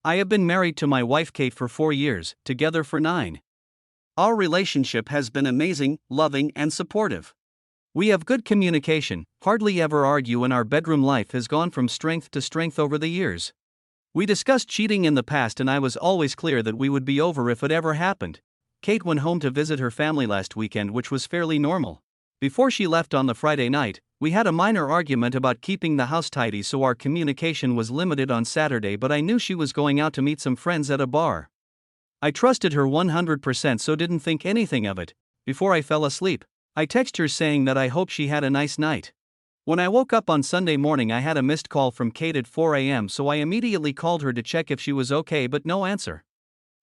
I have been married to my wife Kate for 4 years, together for 9. Our relationship has been amazing, loving, and supportive. We have good communication, hardly ever argue, and our bedroom life has gone from strength to strength over the years. We discussed cheating in the past, and I was always clear that we would be over if it ever happened. Kate went home to visit her family last weekend, which was fairly normal. Before she left on the Friday night, we had a minor argument about keeping the house tidy, so our communication was limited on Saturday, but I knew she was going out to meet some friends at a bar. I trusted her 100%, so didn't think anything of it. Before I fell asleep, I texted her saying that I hope she had a nice night. When I woke up on Sunday morning, I had a missed call from Kate at 4 a.m., so I immediately called her to check if she was okay, but no answer.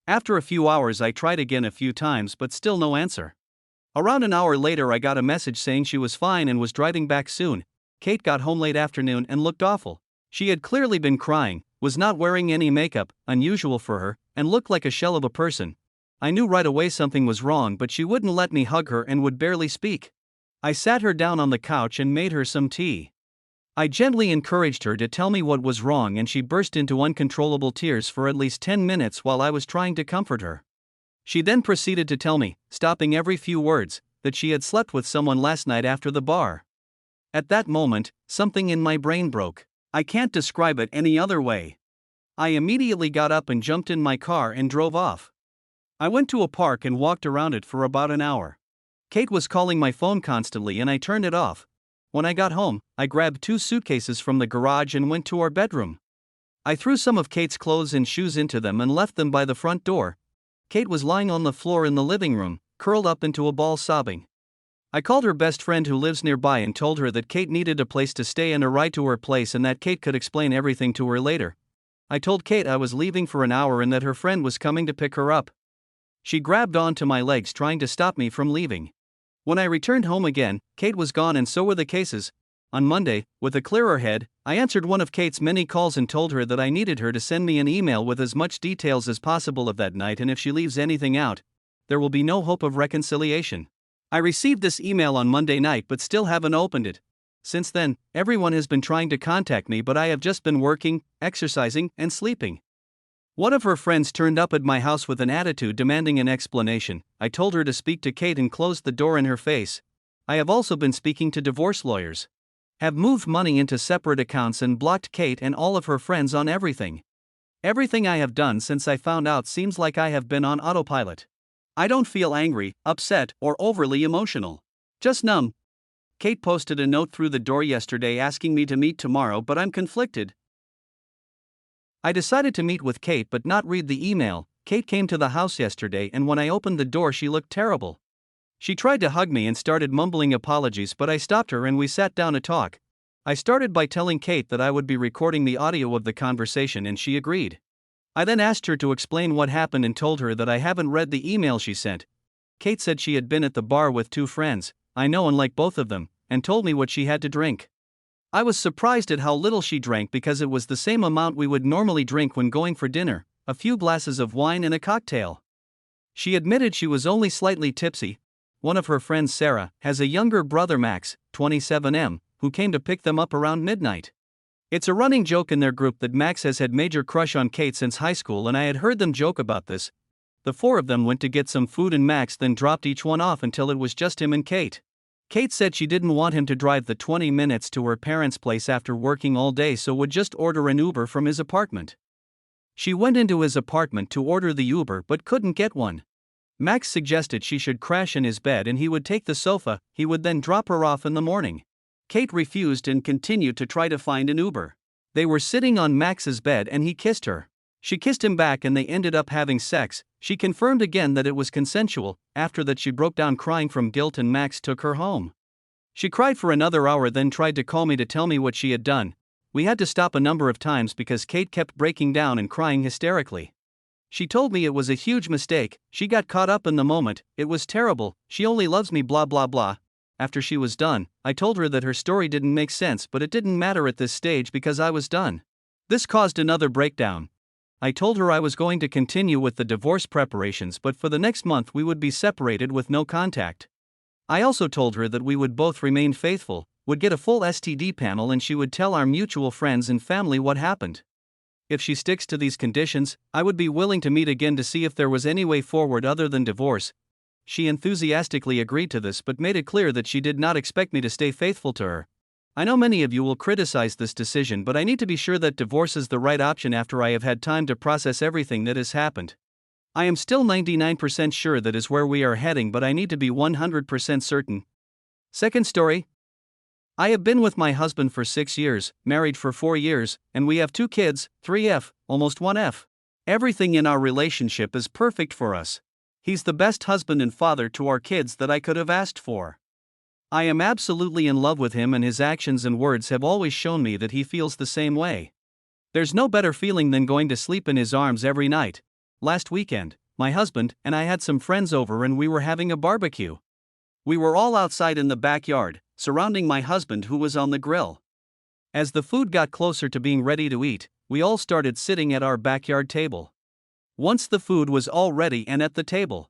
After a few hours, I tried again a few times, but still no answer. Around an hour later, I got a message saying she was fine and was driving back soon. Kate got home late afternoon and looked awful. She had clearly been crying, was not wearing any makeup, unusual for her, and looked like a shell of a person. I knew right away something was wrong, but she wouldn't let me hug her and would barely speak. I sat her down on the couch and made her some tea. I gently encouraged her to tell me what was wrong, and she burst into uncontrollable tears for at least 10 minutes while I was trying to comfort her. She then proceeded to tell me, stopping every few words, that she had slept with someone last night after the bar. At that moment, something in my brain broke. I can't describe it any other way. I immediately got up and jumped in my car and drove off. I went to a park and walked around it for about an hour. Kate was calling my phone constantly and I turned it off. When I got home, I grabbed 2 suitcases from the garage and went to our bedroom. I threw some of Kate's clothes and shoes into them and left them by the front door. Kate was lying on the floor in the living room, curled up into a ball sobbing. I called her best friend who lives nearby and told her that Kate needed a place to stay and a ride to her place, and that Kate could explain everything to her later. I told Kate I was leaving for an hour and that her friend was coming to pick her up. She grabbed onto my legs trying to stop me from leaving. When I returned home again, Kate was gone and so were the cases. On Monday, with a clearer head, I answered one of Kate's many calls and told her that I needed her to send me an email with as much details as possible of that night, and if she leaves anything out, there will be no hope of reconciliation. I received this email on Monday night but still haven't opened it. Since then, everyone has been trying to contact me, but I have just been working, exercising, and sleeping. One of her friends turned up at my house with an attitude demanding an explanation. I told her to speak to Kate and closed the door in her face. I have also been speaking to divorce lawyers. Have moved money into separate accounts and blocked Kate and all of her friends on everything. Everything I have done since I found out seems like I have been on autopilot. I don't feel angry, upset, or overly emotional. Just numb. Kate posted a note through the door yesterday asking me to meet tomorrow, but I'm conflicted. I decided to meet with Kate but not read the email. Kate came to the house yesterday and when I opened the door she looked terrible. She tried to hug me and started mumbling apologies, but I stopped her and we sat down to talk. I started by telling Kate that I would be recording the audio of the conversation and she agreed. I then asked her to explain what happened and told her that I haven't read the email she sent. Kate said she had been at the bar with 2 friends, I know and like both of them, and told me what she had to drink. I was surprised at how little she drank because it was the same amount we would normally drink when going for dinner, a few glasses of wine and a cocktail. She admitted she was only slightly tipsy. One of her friends, Sarah, has a younger brother, Max, 27M, who came to pick them up around midnight. It's a running joke in their group that Max has had major crush on Kate since high school, and I had heard them joke about this. The 4 of them went to get some food and Max then dropped each one off until it was just him and Kate. Kate said she didn't want him to drive the 20 minutes to her parents' place after working all day, so would just order an Uber from his apartment. She went into his apartment to order the Uber but couldn't get one. Max suggested she should crash in his bed and he would take the sofa, he would then drop her off in the morning. Kate refused and continued to try to find an Uber. They were sitting on Max's bed and he kissed her. She kissed him back and they ended up having sex. She confirmed again that it was consensual. After that she broke down crying from guilt and Max took her home. She cried for another hour then tried to call me to tell me what she had done. We had to stop a number of times because Kate kept breaking down and crying hysterically. She told me it was a huge mistake, she got caught up in the moment, it was terrible, she only loves me blah blah blah. After she was done, I told her that her story didn't make sense, but it didn't matter at this stage because I was done. This caused another breakdown. I told her I was going to continue with the divorce preparations, but for the next month we would be separated with no contact. I also told her that we would both remain faithful, would get a full STD panel, and she would tell our mutual friends and family what happened. If she sticks to these conditions, I would be willing to meet again to see if there was any way forward other than divorce. She enthusiastically agreed to this but made it clear that she did not expect me to stay faithful to her. I know many of you will criticize this decision, but I need to be sure that divorce is the right option after I have had time to process everything that has happened. I am still 99% sure that is where we are heading, but I need to be 100% certain. Second story. I have been with my husband for 6 years, married for 4 years, and we have 2 kids, 3F, almost 1F. Everything in our relationship is perfect for us. He's the best husband and father to our kids that I could have asked for. I am absolutely in love with him, and his actions and words have always shown me that he feels the same way. There's no better feeling than going to sleep in his arms every night. Last weekend, my husband and I had some friends over and we were having a barbecue. We were all outside in the backyard, surrounding my husband who was on the grill. As the food got closer to being ready to eat, we all started sitting at our backyard table. Once the food was all ready and at the table,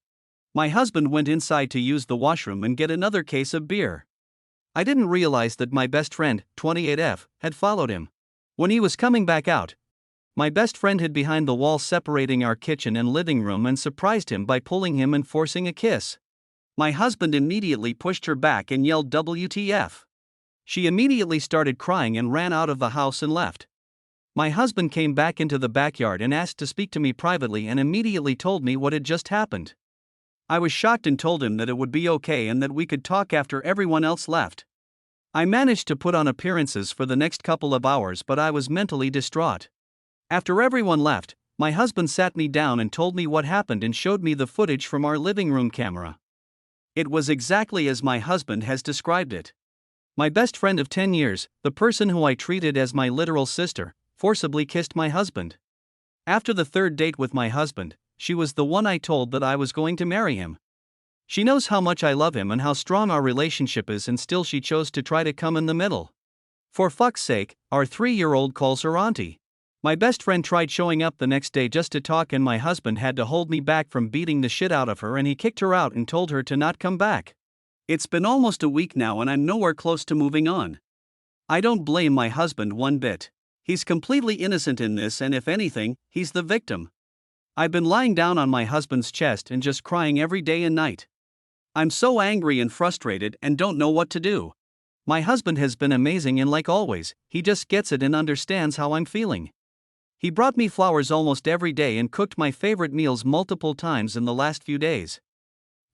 my husband went inside to use the washroom and get another case of beer. I didn't realize that my best friend, 28F, had followed him. When he was coming back out, my best friend hid behind the wall separating our kitchen and living room and surprised him by pulling him and forcing a kiss. My husband immediately pushed her back and yelled WTF. She immediately started crying and ran out of the house and left. My husband came back into the backyard and asked to speak to me privately and immediately told me what had just happened. I was shocked and told him that it would be okay and that we could talk after everyone else left. I managed to put on appearances for the next couple of hours, but I was mentally distraught. After everyone left, my husband sat me down and told me what happened and showed me the footage from our living room camera. It was exactly as my husband has described it. My best friend of 10 years, the person who I treated as my literal sister, forcibly kissed my husband. After the 3rd date with my husband, she was the one I told that I was going to marry him. She knows how much I love him and how strong our relationship is, and still she chose to try to come in the middle. For fuck's sake, our 3-year-old calls her auntie. My best friend tried showing up the next day just to talk, and my husband had to hold me back from beating the shit out of her, and he kicked her out and told her to not come back. It's been almost a week now and I'm nowhere close to moving on. I don't blame my husband one bit. He's completely innocent in this, and if anything, he's the victim. I've been lying down on my husband's chest and just crying every day and night. I'm so angry and frustrated and don't know what to do. My husband has been amazing, and like always, he just gets it and understands how I'm feeling. He brought me flowers almost every day and cooked my favorite meals multiple times in the last few days.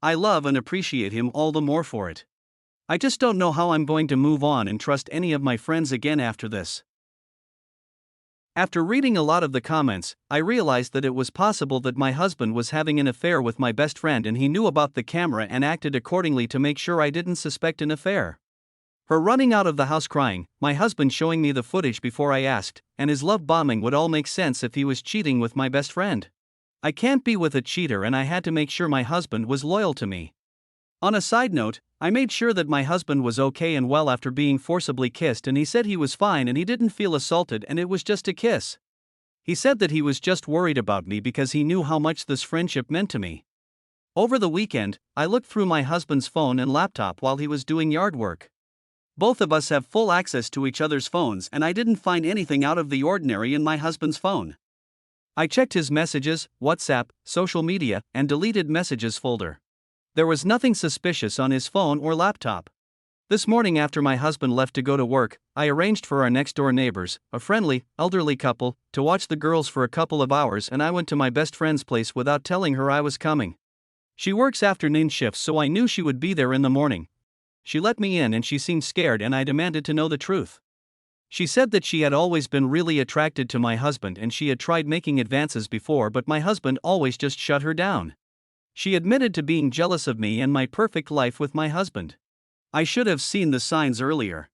I love and appreciate him all the more for it. I just don't know how I'm going to move on and trust any of my friends again after this. After reading a lot of the comments, I realized that it was possible that my husband was having an affair with my best friend, and he knew about the camera and acted accordingly to make sure I didn't suspect an affair. Her running out of the house crying, my husband showing me the footage before I asked, and his love bombing would all make sense if he was cheating with my best friend. I can't be with a cheater, and I had to make sure my husband was loyal to me. On a side note, I made sure that my husband was okay and well after being forcibly kissed, and he said he was fine and he didn't feel assaulted and it was just a kiss. He said that he was just worried about me because he knew how much this friendship meant to me. Over the weekend, I looked through my husband's phone and laptop while he was doing yard work. Both of us have full access to each other's phones, and I didn't find anything out of the ordinary in my husband's phone. I checked his messages, WhatsApp, social media, and deleted messages folder. There was nothing suspicious on his phone or laptop. This morning, after my husband left to go to work, I arranged for our next-door neighbors, a friendly, elderly couple, to watch the girls for a couple of hours, and I went to my best friend's place without telling her I was coming. She works afternoon shifts, so I knew she would be there in the morning. She let me in and she seemed scared, and I demanded to know the truth. She said that she had always been really attracted to my husband and she had tried making advances before, but my husband always just shut her down. She admitted to being jealous of me and my perfect life with my husband. I should have seen the signs earlier.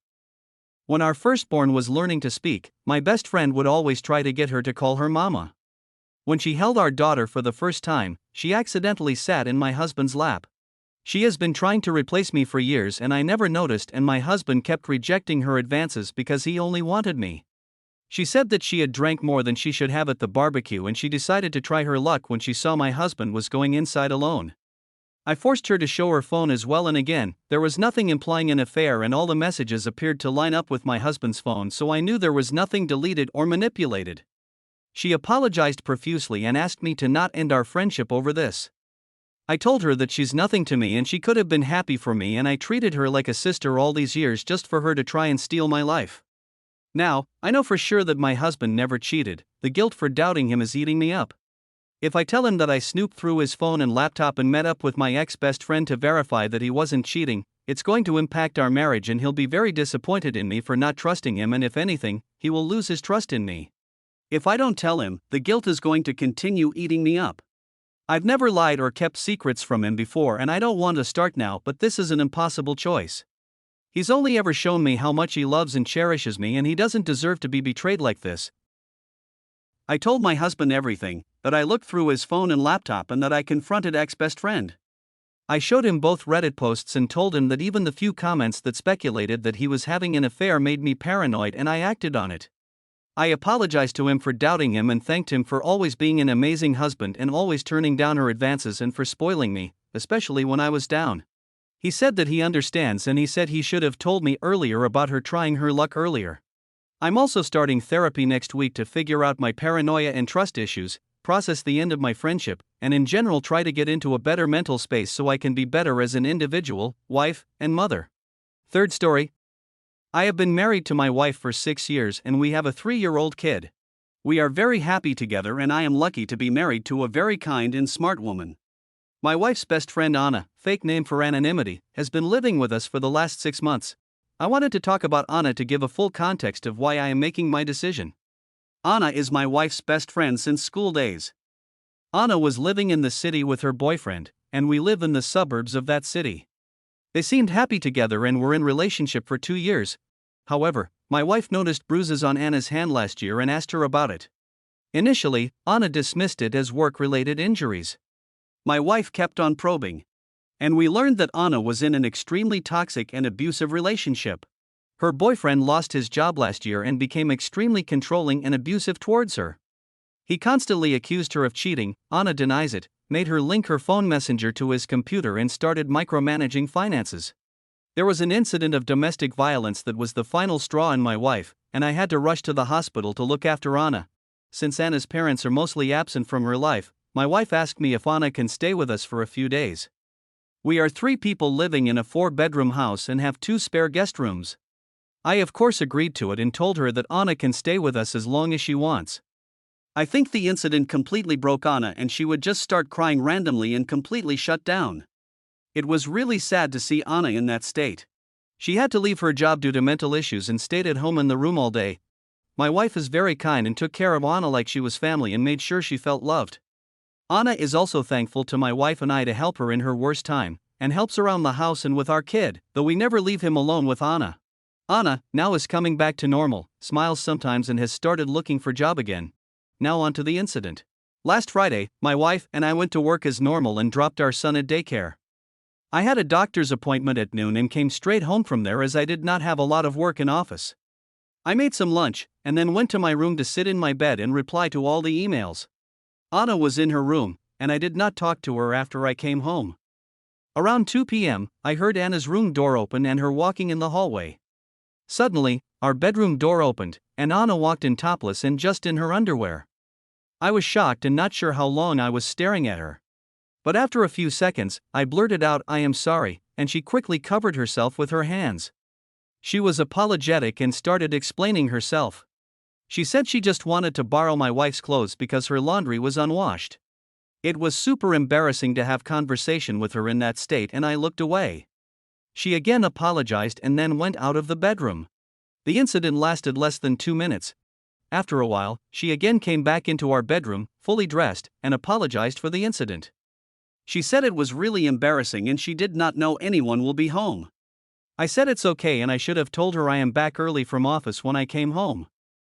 When our firstborn was learning to speak, my best friend would always try to get her to call her mama. When she held our daughter for the first time, she accidentally sat in my husband's lap. She has been trying to replace me for years and I never noticed, and my husband kept rejecting her advances because he only wanted me. She said that she had drank more than she should have at the barbecue, and she decided to try her luck when she saw my husband was going inside alone. I forced her to show her phone as well, and again, there was nothing implying an affair and all the messages appeared to line up with my husband's phone, so I knew there was nothing deleted or manipulated. She apologized profusely and asked me to not end our friendship over this. I told her that she's nothing to me and she could have been happy for me, and I treated her like a sister all these years just for her to try and steal my life. Now, I know for sure that my husband never cheated. The guilt for doubting him is eating me up. If I tell him that I snooped through his phone and laptop and met up with my ex-best friend to verify that he wasn't cheating, it's going to impact our marriage and he'll be very disappointed in me for not trusting him, and if anything, he will lose his trust in me. If I don't tell him, the guilt is going to continue eating me up. I've never lied or kept secrets from him before, and I don't want to start now, but this is an impossible choice. He's only ever shown me how much he loves and cherishes me, and he doesn't deserve to be betrayed like this. I told my husband everything, that I looked through his phone and laptop and that I confronted ex-best friend. I showed him both Reddit posts and told him that even the few comments that speculated that he was having an affair made me paranoid, and I acted on it. I apologized to him for doubting him and thanked him for always being an amazing husband and always turning down her advances and for spoiling me, especially when I was down. He said that he understands, and he said he should have told me earlier about her trying her luck earlier. I'm also starting therapy next week to figure out my paranoia and trust issues, process the end of my friendship, and in general try to get into a better mental space so I can be better as an individual, wife, and mother. Third story. I have been married to my wife for 6 years and we have a 3-year-old kid. We are very happy together, and I am lucky to be married to a very kind and smart woman. My wife's best friend Anna, fake name for anonymity, has been living with us for the last 6 months. I wanted to talk about Anna to give a full context of why I am making my decision. Anna is my wife's best friend since school days. Anna was living in the city with her boyfriend, and we live in the suburbs of that city. They seemed happy together and were in relationship for 2 years. However, my wife noticed bruises on Anna's hand last year and asked her about it. Initially, Anna dismissed it as work-related injuries. My wife kept on probing, and we learned that Anna was in an extremely toxic and abusive relationship. Her boyfriend lost his job last year and became extremely controlling and abusive towards her. He constantly accused her of cheating. Anna denies it, made her link her phone messenger to his computer, and started micromanaging finances. There was an incident of domestic violence that was the final straw in my wife, and I had to rush to the hospital to look after Anna. Since Anna's parents are mostly absent from her life, my wife asked me if Anna can stay with us for a few days. We are 3 people living in a 4-bedroom house and have 2 spare guest rooms. I of course agreed to it and told her that Anna can stay with us as long as she wants. I think the incident completely broke Anna, and she would just start crying randomly and completely shut down. It was really sad to see Anna in that state. She had to leave her job due to mental issues and stayed at home in the room all day. My wife is very kind and took care of Anna like she was family and made sure she felt loved. Anna is also thankful to my wife and I to help her in her worst time, and helps around the house and with our kid, though we never leave him alone with Anna. Anna now is coming back to normal, smiles sometimes, and has started looking for job again. Now on to the incident. Last Friday, my wife and I went to work as normal and dropped our son at daycare. I had a doctor's appointment at noon and came straight home from there as I did not have a lot of work in office. I made some lunch, and then went to my room to sit in my bed and reply to all the emails. Anna was in her room, and I did not talk to her after I came home. Around 2 p.m., I heard Anna's room door open and her walking in the hallway. Suddenly, our bedroom door opened, and Anna walked in topless and just in her underwear. I was shocked and not sure how long I was staring at her. But after a few seconds, I blurted out, "I am sorry," and she quickly covered herself with her hands. She was apologetic and started explaining herself. She said she just wanted to borrow my wife's clothes because her laundry was unwashed. It was super embarrassing to have conversation with her in that state, and I looked away. She again apologized and then went out of the bedroom. The incident lasted less than 2 minutes. After a while, she again came back into our bedroom, fully dressed, and apologized for the incident. She said it was really embarrassing and she did not know anyone will be home. I said it's okay and I should have told her I am back early from office when I came home.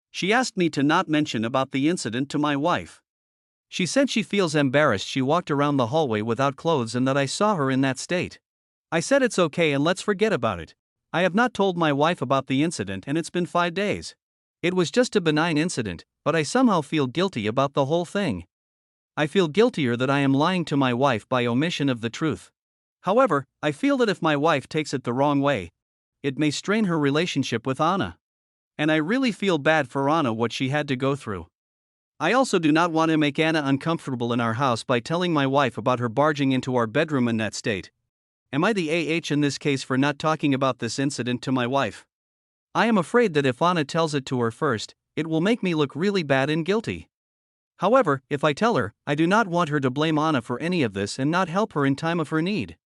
She asked me to not mention about the incident to my wife. She said she feels embarrassed she walked around the hallway without clothes and that I saw her in that state. I said it's okay and let's forget about it. I have not told my wife about the incident and it's been 5 days. It was just a benign incident, but I somehow feel guilty about the whole thing. I feel guiltier that I am lying to my wife by omission of the truth. However, I feel that if my wife takes it the wrong way, it may strain her relationship with Anna. And I really feel bad for Anna what she had to go through. I also do not want to make Anna uncomfortable in our house by telling my wife about her barging into our bedroom in that state. Am I the in this case for not talking about this incident to my wife? I am afraid that if Anna tells it to her first, it will make me look really bad and guilty. However, if I tell her, I do not want her to blame Anna for any of this and not help her in time of her need.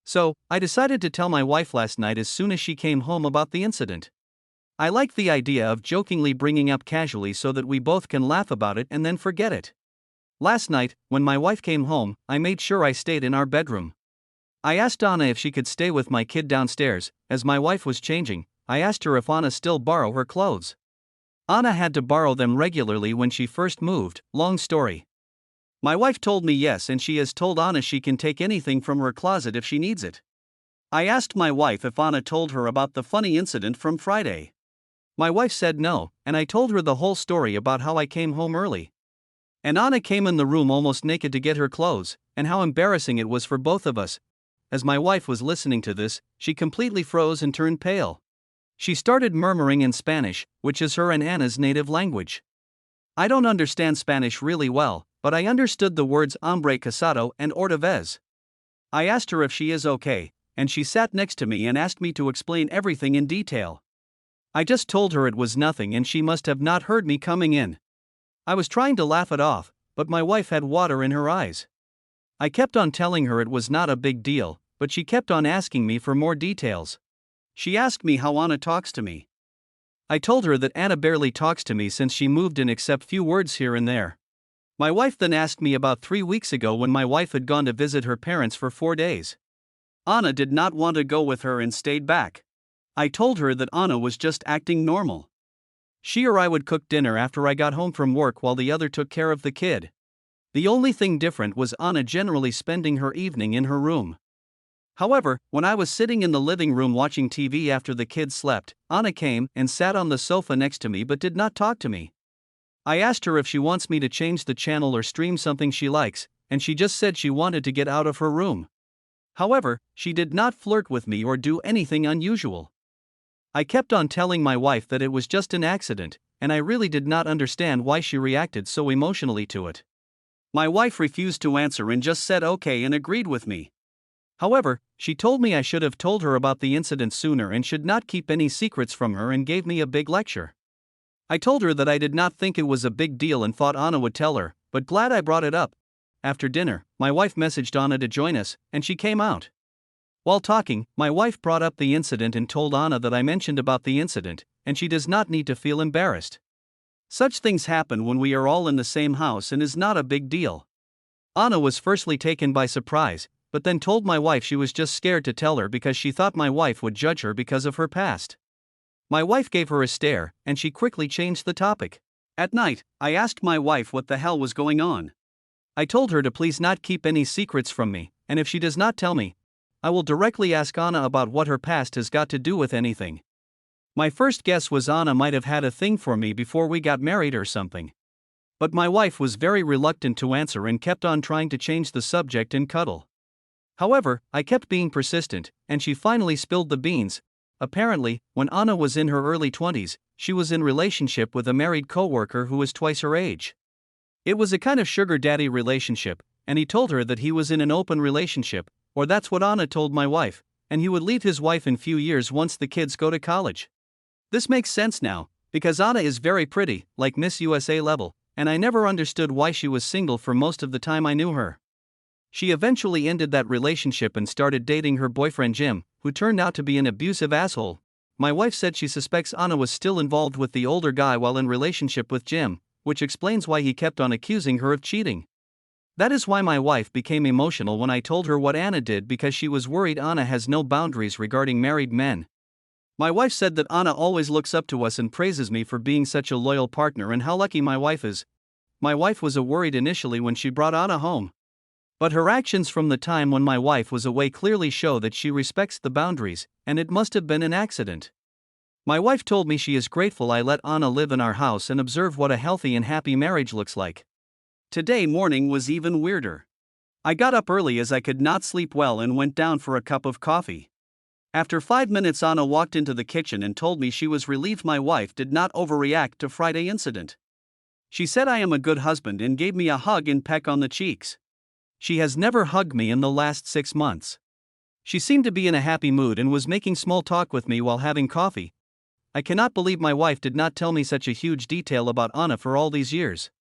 So, I decided to tell my wife last night as soon as she came home about the incident. I liked the idea of jokingly bringing up casually so that we both can laugh about it and then forget it. Last night, when my wife came home, I made sure I stayed in our bedroom. I asked Anna if she could stay with my kid downstairs. As my wife was changing, I asked her if Anna still borrow her clothes. Anna had to borrow them regularly when she first moved, long story. My wife told me yes, and she has told Anna she can take anything from her closet if she needs it. I asked my wife if Anna told her about the funny incident from Friday. My wife said no, and I told her the whole story about how I came home early. And Anna came in the room almost naked to get her clothes, and how embarrassing it was for both of us. As my wife was listening to this, she completely froze and turned pale. She started murmuring in Spanish, which is her and Anna's native language. I don't understand Spanish really well, but I understood the words hombre casado and otra vez. I asked her if she is okay, and she sat next to me and asked me to explain everything in detail. I just told her it was nothing and she must have not heard me coming in. I was trying to laugh it off, but my wife had water in her eyes. I kept on telling her it was not a big deal, but she kept on asking me for more details. She asked me how Anna talks to me. I told her that Anna barely talks to me since she moved in except few words here and there. My wife then asked me about 3 weeks ago when my wife had gone to visit her parents for 4 days. Anna did not want to go with her and stayed back. I told her that Anna was just acting normal. She or I would cook dinner after I got home from work while the other took care of the kid. The only thing different was Anna generally spending her evening in her room. However, when I was sitting in the living room watching TV after the kids slept, Anna came and sat on the sofa next to me but did not talk to me. I asked her if she wants me to change the channel or stream something she likes, and she just said she wanted to get out of her room. However, she did not flirt with me or do anything unusual. I kept on telling my wife that it was just an accident, and I really did not understand why she reacted so emotionally to it. My wife refused to answer and just said okay and agreed with me. However, she told me I should have told her about the incident sooner and should not keep any secrets from her and gave me a big lecture. I told her that I did not think it was a big deal and thought Anna would tell her, but glad I brought it up. After dinner, my wife messaged Anna to join us, and she came out. While talking, my wife brought up the incident and told Anna that I mentioned about the incident, and she does not need to feel embarrassed. Such things happen when we are all in the same house and is not a big deal. Anna was firstly taken by surprise, but then told my wife she was just scared to tell her because she thought my wife would judge her because of her past. My wife gave her a stare, and she quickly changed the topic. At night, I asked my wife what the hell was going on. I told her to please not keep any secrets from me, and if she does not tell me, I will directly ask Anna about what her past has got to do with anything. My first guess was Anna might have had a thing for me before we got married or something. But my wife was very reluctant to answer and kept on trying to change the subject and cuddle. However, I kept being persistent, and she finally spilled the beans. Apparently, when Anna was in her early 20s, she was in relationship with a married coworker who was twice her age. It was a kind of sugar daddy relationship, and he told her that he was in an open relationship, or that's what Anna told my wife, and he would leave his wife in few years once the kids go to college. This makes sense now, because Aita is very pretty, like Miss USA level, and I never understood why she was single for most of the time I knew her. She eventually ended that relationship and started dating her boyfriend Jim, who turned out to be an abusive asshole. My wife said she suspects Anna was still involved with the older guy while in relationship with Jim, which explains why he kept on accusing her of cheating. That is why my wife became emotional when I told her what Anna did, because she was worried Anna has no boundaries regarding married men. My wife said that Anna always looks up to us and praises me for being such a loyal partner and how lucky my wife is. My wife was worried initially when she brought Anna home. But her actions from the time when my wife was away clearly show that she respects the boundaries, and it must have been an accident. My wife told me she is grateful I let Anna live in our house and observe what a healthy and happy marriage looks like. Today morning was even weirder. I got up early as I could not sleep well and went down for a cup of coffee. After 5 minutes, Anna walked into the kitchen and told me she was relieved my wife did not overreact to Friday incident. She said I am a good husband and gave me a hug and peck on the cheeks. She has never hugged me in the last 6 months. She seemed to be in a happy mood and was making small talk with me while having coffee. I cannot believe my wife did not tell me such a huge detail about Anna for all these years.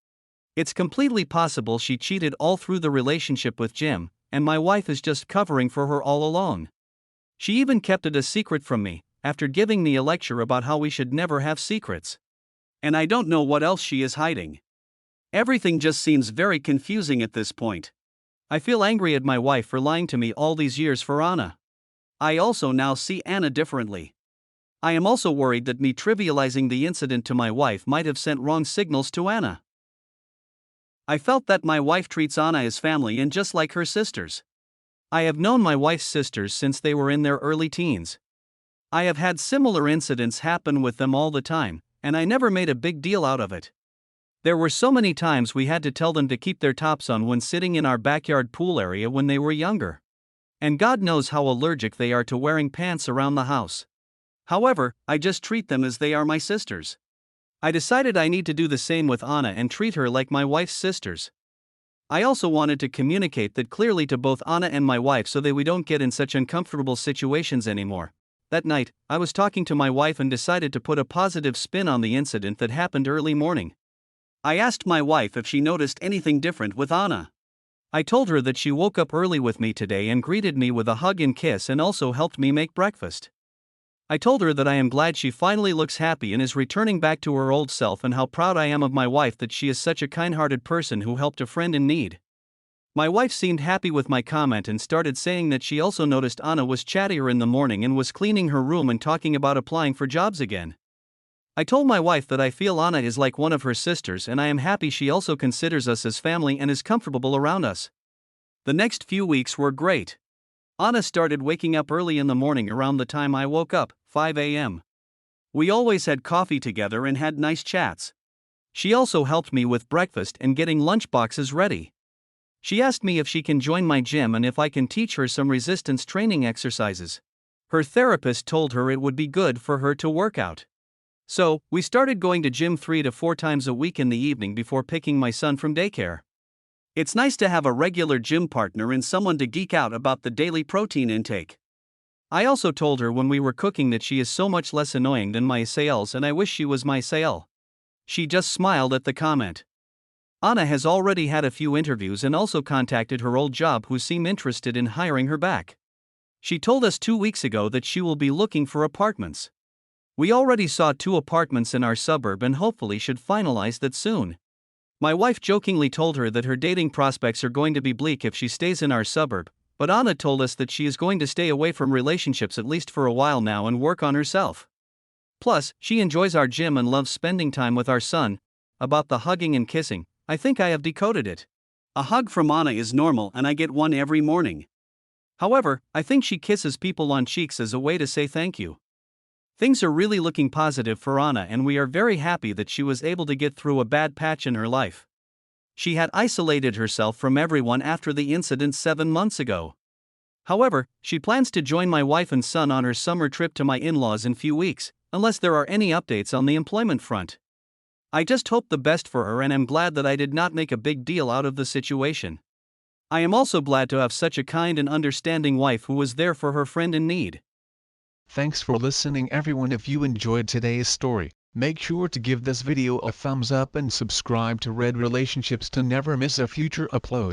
It's completely possible she cheated all through the relationship with Jim, and my wife is just covering for her all along. She even kept it a secret from me, after giving me a lecture about how we should never have secrets. And I don't know what else she is hiding. Everything just seems very confusing at this point. I feel angry at my wife for lying to me all these years for Anna. I also now see Anna differently. I am also worried that me trivializing the incident to my wife might have sent wrong signals to Anna. I felt that my wife treats Anna as family and just like her sisters. I have known my wife's sisters since they were in their early teens. I have had similar incidents happen with them all the time, and I never made a big deal out of it. There were so many times we had to tell them to keep their tops on when sitting in our backyard pool area when they were younger. And God knows how allergic they are to wearing pants around the house. However, I just treat them as they are my sisters. I decided I need to do the same with Anna and treat her like my wife's sisters. I also wanted to communicate that clearly to both Anna and my wife so that we don't get in such uncomfortable situations anymore. That night, I was talking to my wife and decided to put a positive spin on the incident that happened early morning. I asked my wife if she noticed anything different with Anna. I told her that she woke up early with me today and greeted me with a hug and kiss and also helped me make breakfast. I told her that I am glad she finally looks happy and is returning back to her old self and how proud I am of my wife that she is such a kind-hearted person who helped a friend in need. My wife seemed happy with my comment and started saying that she also noticed Anna was chattier in the morning and was cleaning her room and talking about applying for jobs again. I told my wife that I feel Anna is like one of her sisters and I am happy she also considers us as family and is comfortable around us. The next few weeks were great. Anna started waking up early in the morning around the time I woke up, 5 a.m. We always had coffee together and had nice chats. She also helped me with breakfast and getting lunch boxes ready. She asked me if she can join my gym and if I can teach her some resistance training exercises. Her therapist told her it would be good for her to work out. So, we started going to gym 3 to 4 times a week in the evening before picking my son from daycare. It's nice to have a regular gym partner and someone to geek out about the daily protein intake. I also told her when we were cooking that she is so much less annoying than my Saels and I wish she was my Sael. She just smiled at the comment. Anna has already had a few interviews and also contacted her old job who seem interested in hiring her back. She told us 2 weeks ago that she will be looking for apartments. We already saw 2 apartments in our suburb and hopefully should finalize that soon. My wife jokingly told her that her dating prospects are going to be bleak if she stays in our suburb, but Anna told us that she is going to stay away from relationships at least for a while now and work on herself. Plus, she enjoys our gym and loves spending time with our son. About the hugging and kissing, I think I have decoded it. A hug from Anna is normal and I get one every morning. However, I think she kisses people on cheeks as a way to say thank you. Things are really looking positive for Anna and we are very happy that she was able to get through a bad patch in her life. She had isolated herself from everyone after the incident 7 months ago. However, she plans to join my wife and son on her summer trip to my in-laws in few weeks, unless there are any updates on the employment front. I just hope the best for her and am glad that I did not make a big deal out of the situation. I am also glad to have such a kind and understanding wife who was there for her friend in need. Thanks for listening everyone. If you enjoyed today's story, make sure to give this video a thumbs up and subscribe to Red Relationships to never miss a future upload.